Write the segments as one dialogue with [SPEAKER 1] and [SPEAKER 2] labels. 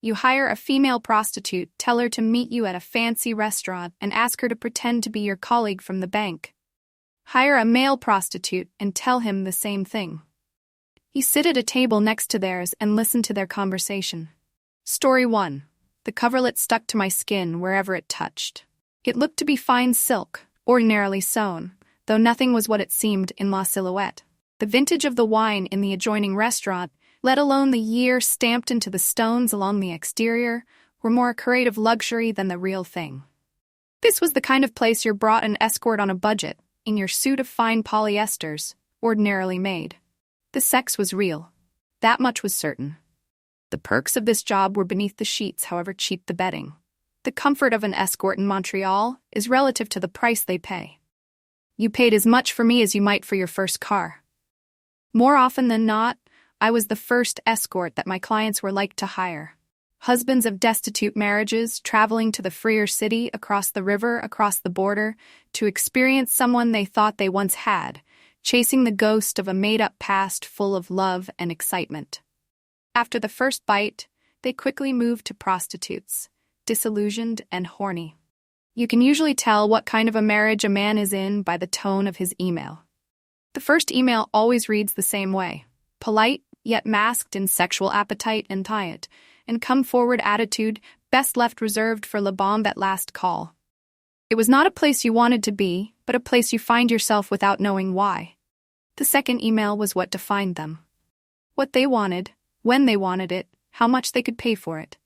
[SPEAKER 1] You hire a female prostitute, tell her to meet you at a fancy restaurant, and ask her to pretend to be your colleague from the bank. Hire a male prostitute and tell him the same thing. You sit at a table next to theirs and listen to their conversation. Story 1. The coverlet stuck to my skin wherever it touched. It looked to be fine silk, ordinarily sewn, though nothing was what it seemed in La Silhouette. The vintage of the wine in the adjoining restaurant, let alone the year stamped into the stones along the exterior, were more a curate of luxury than the real thing. This was the kind of place you brought an escort on a budget, in your suit of fine polyesters, ordinarily made. The sex was real. That much was certain. The perks of this job were beneath the sheets, however cheap the bedding. The comfort of an escort in Montreal is relative to the price they pay. You paid as much for me as you might for your first car. More often than not, I was the first escort that my clients were like to hire. Husbands of destitute marriages traveling to the freer city across the river, across the border, to experience someone they thought they once had, chasing the ghost of a made-up past full of love and excitement. After the first bite, they quickly moved to prostitutes, disillusioned and horny. You can usually tell what kind of a marriage a man is in by the tone of his email. The first email always reads the same way: polite, yet masked in sexual appetite and tired, and come-forward attitude best left reserved for la bombe at last call. It was not a place you wanted to be, but a place you find yourself without knowing why. The second email was what defined them. What they wanted, when they wanted it, how much they could pay for it.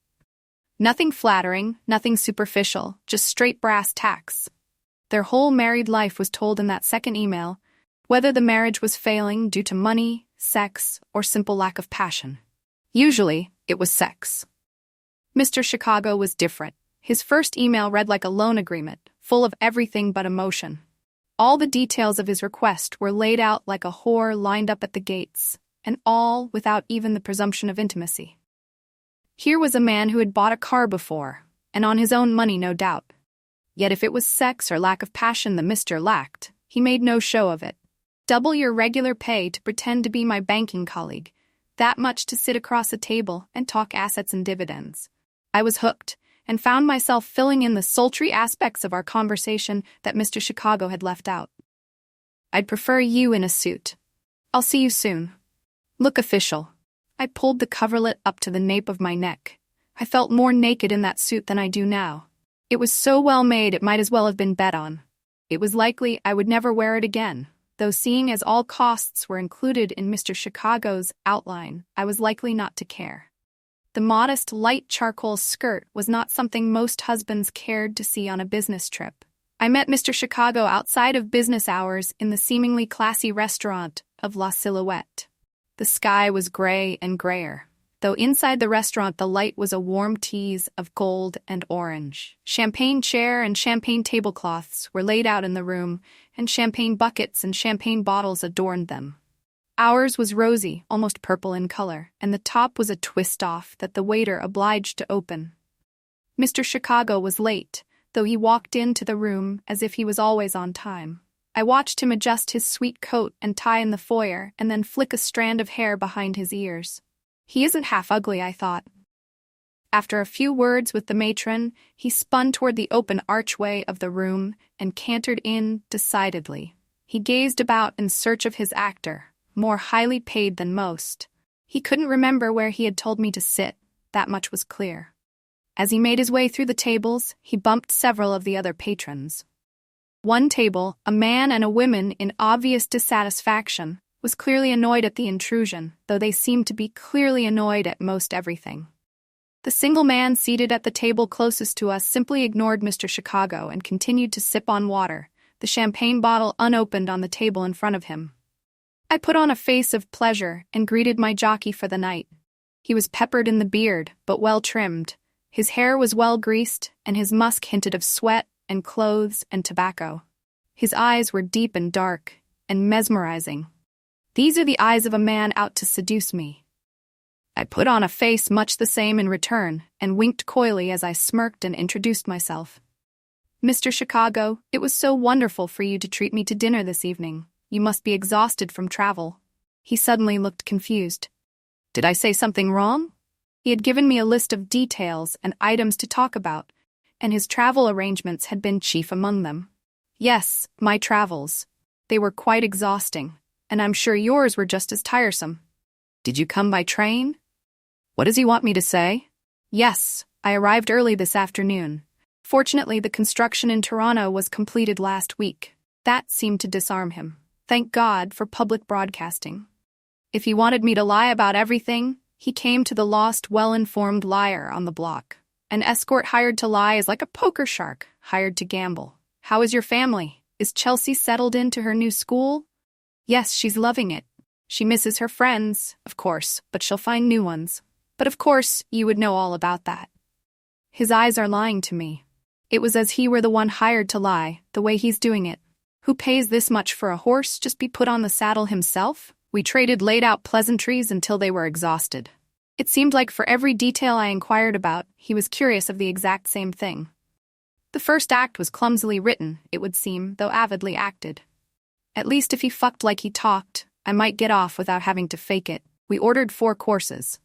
[SPEAKER 1] Nothing flattering, nothing superficial, just straight brass tacks. Their whole married life was told in that second email, whether the marriage was failing due to money, sex, or simple lack of passion. Usually, it was sex. Mr. Chicago was different. His first email read like a loan agreement, full of everything but emotion. All the details of his request were laid out like a whore lined up at the gates, and all without even the presumption of intimacy. Here was a man who had bought a car before, and on his own money, no doubt. Yet if it was sex or lack of passion the Mr. lacked, he made no show of it. Double your regular pay to pretend to be my banking colleague. That much to sit across a table and talk assets and dividends. I was hooked, and found myself filling in the sultry aspects of our conversation that Mr. Chicago had left out. I'd prefer you in a suit. I'll see you soon. Look official. I pulled the coverlet up to the nape of my neck. I felt more naked in that suit than I do now. It was so well made it might as well have been bet on. It was likely I would never wear it again, though seeing as all costs were included in Mr. Chicago's outline, I was likely not to care. The modest, light charcoal skirt was not something most husbands cared to see on a business trip. I met Mr. Chicago outside of business hours in the seemingly classy restaurant of La Silhouette. The sky was gray and grayer, though inside the restaurant the light was a warm tease of gold and orange. Champagne chair and champagne tablecloths were laid out in the room, and champagne buckets and champagne bottles adorned them. Ours was rosy, almost purple in color, and the top was a twist-off that the waiter obliged to open. Mr. Chicago was late, though he walked into the room as if he was always on time. I watched him adjust his sweet coat and tie in the foyer and then flick a strand of hair behind his ears. He isn't half ugly, I thought. After a few words with the matron, he spun toward the open archway of the room and cantered in decidedly. He gazed about in search of his actor, more highly paid than most. He couldn't remember where he had told me to sit, that much was clear. As he made his way through the tables, he bumped several of the other patrons. One table, a man and a woman in obvious dissatisfaction, was clearly annoyed at the intrusion, though they seemed to be clearly annoyed at most everything. The single man seated at the table closest to us simply ignored Mr. Chicago and continued to sip on water, the champagne bottle unopened on the table in front of him. I put on a face of pleasure and greeted my jockey for the night. He was peppered in the beard, but well trimmed. His hair was well greased, and his musk hinted of sweat and clothes and tobacco. His eyes were deep and dark, and mesmerizing. These are the eyes of a man out to seduce me. I put on a face much the same in return, and winked coyly as I smirked and introduced myself. Mr. Chicago, it was so wonderful for you to treat me to dinner this evening. You must be exhausted from travel. He suddenly looked confused. Did I say something wrong? He had given me a list of details and items to talk about, and his travel arrangements had been chief among them. Yes, my travels. They were quite exhausting, and I'm sure yours were just as tiresome. Did you come by train? What does he want me to say? Yes, I arrived early this afternoon. Fortunately, the construction in Toronto was completed last week. That seemed to disarm him. Thank God for public broadcasting. If he wanted me to lie about everything, he came to the lost, well-informed liar on the block. An escort hired to lie is like a poker shark hired to gamble. How is your family? Is Chelsea settled into her new school? Yes, she's loving it. She misses her friends, of course, but she'll find new ones. But of course, you would know all about that. His eyes are lying to me. It was as he were the one hired to lie, the way he's doing it. Who pays this much for a horse just be put on the saddle himself? We traded laid-out pleasantries until they were exhausted. It seemed like for every detail I inquired about, he was curious of the exact same thing. The first act was clumsily written, it would seem, though avidly acted. At least if he fucked like he talked, I might get off without having to fake it. We ordered 4 courses.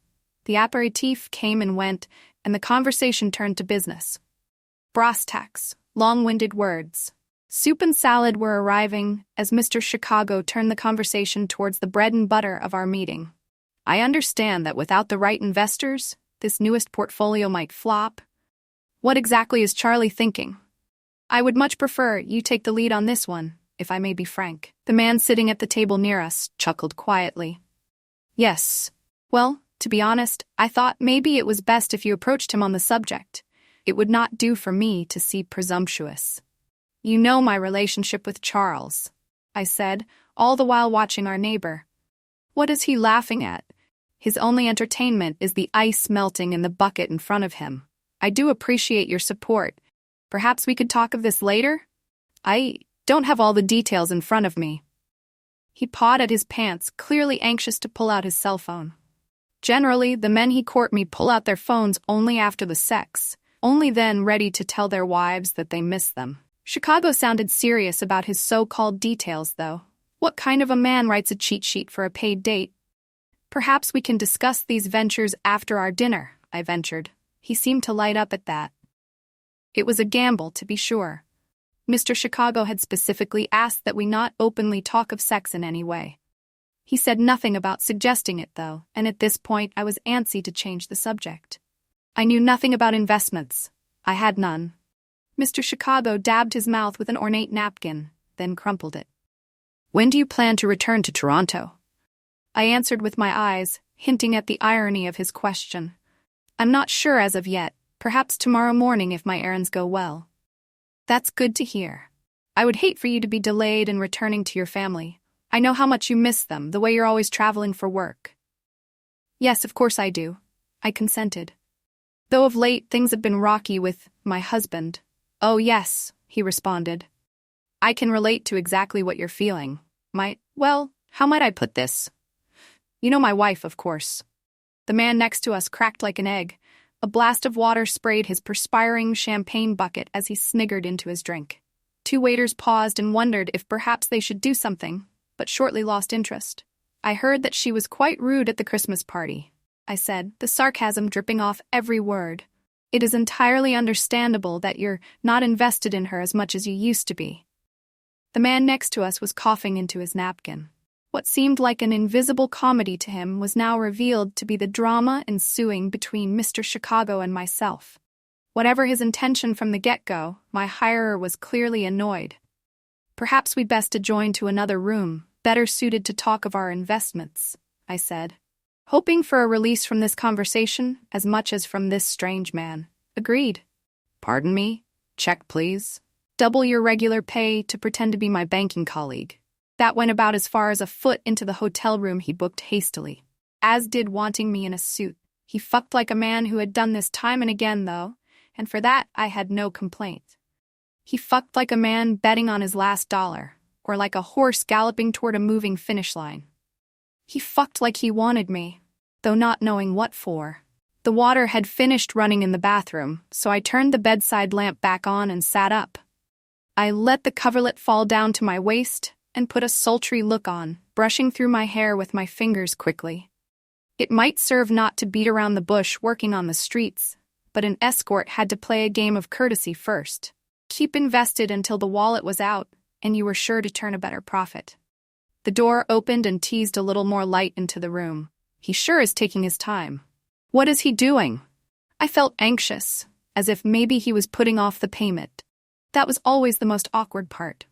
[SPEAKER 1] The aperitif came and went, and the conversation turned to business. Brostax, long-winded words. Soup and salad were arriving as Mr. Chicago turned the conversation towards the bread and butter of our meeting. I understand that without the right investors, this newest portfolio might flop. What exactly is Charlie thinking? I would much prefer you take the lead on this one, if I may be frank. The man sitting at the table near us chuckled quietly. Yes. Well, to be honest, I thought maybe it was best if you approached him on the subject. It would not do for me to seem presumptuous. You know my relationship with Charles, I said, all the while watching our neighbor. What is he laughing at? His only entertainment is the ice melting in the bucket in front of him. I do appreciate your support. Perhaps we could talk of this later? I don't have all the details in front of me. He pawed at his pants, clearly anxious to pull out his cell phone. Generally, the men he court me pull out their phones only after the sex, only then ready to tell their wives that they miss them. Chicago sounded serious about his so-called details, though. What kind of a man writes a cheat sheet for a paid date? Perhaps we can discuss these ventures after our dinner, I ventured. He seemed to light up at that. It was a gamble, to be sure. Mr. Chicago had specifically asked that we not openly talk of sex in any way. He said nothing about suggesting it, though, and at this point I was antsy to change the subject. I knew nothing about investments. I had none. Mr. Chicago dabbed his mouth with an ornate napkin, then crumpled it. When do you plan to return to Toronto? I answered with my eyes, hinting at the irony of his question. I'm not sure as of yet, perhaps tomorrow morning if my errands go well. That's good to hear. I would hate for you to be delayed in returning to your family. I know how much you miss them, the way you're always traveling for work. Yes, of course I do. I consented. Though of late things have been rocky with my husband. Oh yes, he responded. I can relate to exactly what you're feeling. How might I put this? You know my wife, of course. The man next to us cracked like an egg. A blast of water sprayed his perspiring champagne bucket as he sniggered into his drink. 2 waiters paused and wondered if perhaps they should do something, but shortly lost interest. I heard that she was quite rude at the Christmas party, I said, the sarcasm dripping off every word. It is entirely understandable that you're not invested in her as much as you used to be. The man next to us was coughing into his napkin. What seemed like an invisible comedy to him was now revealed to be the drama ensuing between Mr. Chicago and myself. Whatever his intention from the get-go, my hirer was clearly annoyed. Perhaps we'd best adjourn to another room, better suited to talk of our investments, I said, hoping for a release from this conversation as much as from this strange man. Agreed. Pardon me? Check, please. Double your regular pay to pretend to be my banking colleague. That went about as far as a foot into the hotel room he booked hastily, as did wanting me in a suit. He fucked like a man who had done this time and again, though, and for that I had no complaint. He fucked like a man betting on his last dollar, or like a horse galloping toward a moving finish line. He fucked like he wanted me, though not knowing what for. The water had finished running in the bathroom, so I turned the bedside lamp back on and sat up. I let the coverlet fall down to my waist and put a sultry look on, brushing through my hair with my fingers quickly. It might serve not to beat around the bush working on the streets, but an escort had to play a game of courtesy first. Keep invested until the wallet was out, and you were sure to turn a better profit. The door opened and teased a little more light into the room. He sure is taking his time. What is he doing? I felt anxious, as if maybe he was putting off the payment. That was always the most awkward part.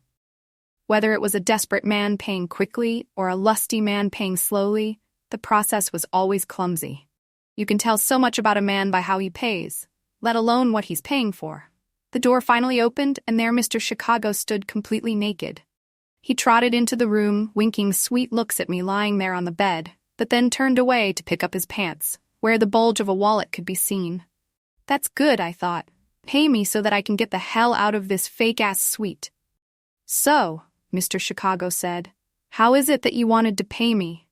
[SPEAKER 1] Whether it was a desperate man paying quickly or a lusty man paying slowly, the process was always clumsy. You can tell so much about a man by how he pays, let alone what he's paying for. The door finally opened, and there Mr. Chicago stood completely naked. He trotted into the room, winking sweet looks at me lying there on the bed, but then turned away to pick up his pants, where the bulge of a wallet could be seen. That's good, I thought. Pay me so that I can get the hell out of this fake-ass suite. So, Mr. Chicago said, how is it that you wanted to pay me?